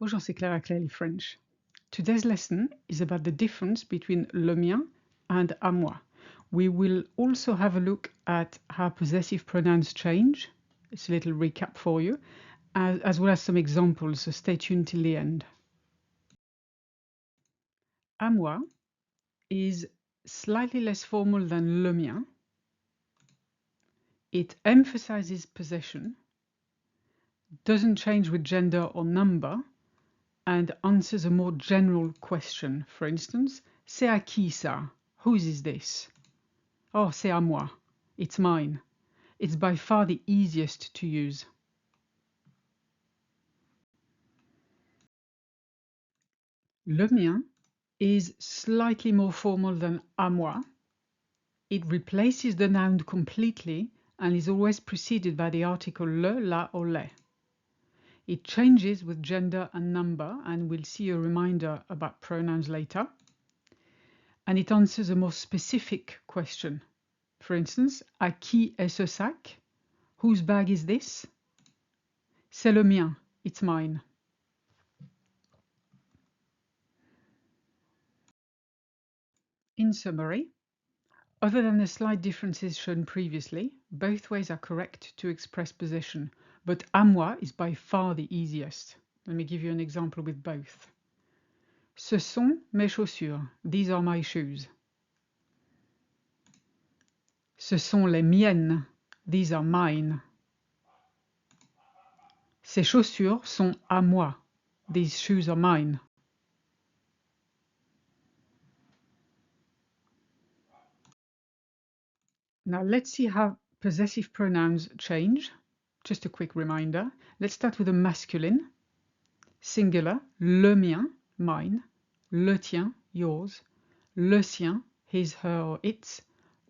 Bonjour, c'est Clara Clearly French. Today's lesson is about the difference between le mien and à moi. We will also have a look at how possessive pronouns change. It's a little recap for you, as well as some examples, so stay tuned till the end. À moi is slightly less formal than le mien. It emphasizes possession, doesn't change with gender or number, and answers a more general question. For instance, c'est à qui ça? Whose is this? Oh, c'est à moi. It's mine. It's by far the easiest to use. Le mien is slightly more formal than à moi. It replaces the noun completely and is always preceded by the article le, la, or les. It changes with gender and number, and we'll see a reminder about pronouns later. And it answers a more specific question. For instance, à qui est ce sac? Whose bag is this? C'est le mien. It's mine. In summary, other than the slight differences shown previously, both ways are correct to express possession, but à moi is by far the easiest. Let me give you an example with both. Ce sont mes chaussures. These are my shoes. Ce sont les miennes. These are mine. Ces chaussures sont à moi. These shoes are mine. Now let's see how possessive pronouns change. Just a quick reminder. Let's start with the masculine. Singular, le mien, mine. Le tien, yours. Le sien, his, her, or its.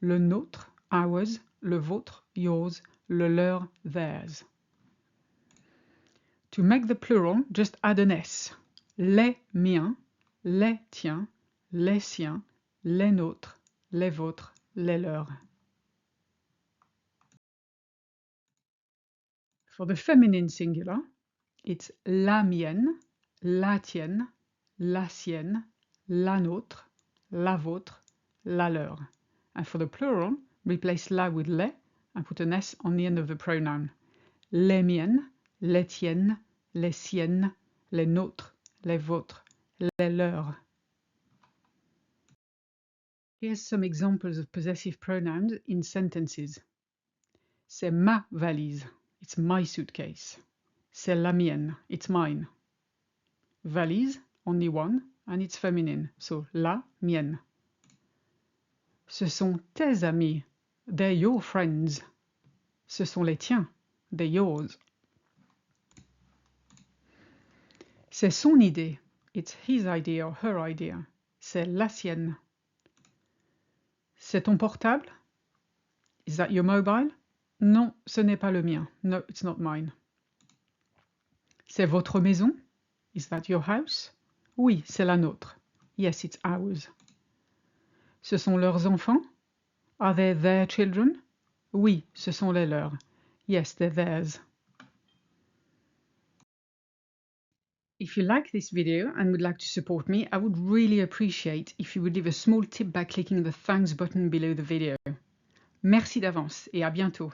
Le nôtre, ours. Le vôtre, yours. Le leur, theirs. To make the plural, just add an S. Les miens, les tiens, les siens, les nôtres, les vôtres, les leurs. For the feminine singular, it's la mienne, la tienne, la sienne, la nôtre, la vôtre, la leur. And for the plural, replace la with les and put an S on the end of the pronoun. Les miennes, les tiennes, les siennes, les nôtres, les vôtres, les leurs. Here's some examples of possessive pronouns in sentences. C'est ma valise. It's my suitcase. C'est la mienne. It's mine. Valise, only one, and it's feminine, so la mienne. Ce sont tes amis. They're your friends. Ce sont les tiens. They're yours. C'est son idée. It's his idea or her idea. C'est la sienne. C'est ton portable? Is that your mobile? Non, ce n'est pas le mien. No, it's not mine. C'est votre maison? Is that your house? Oui, c'est la nôtre. Yes, it's ours. Ce sont leurs enfants? Are they their children? Oui, ce sont les leurs. Yes, they're theirs. If you like this video and would like to support me, I would really appreciate if you would leave a small tip by clicking the thanks button below the video. Merci d'avance et à bientôt.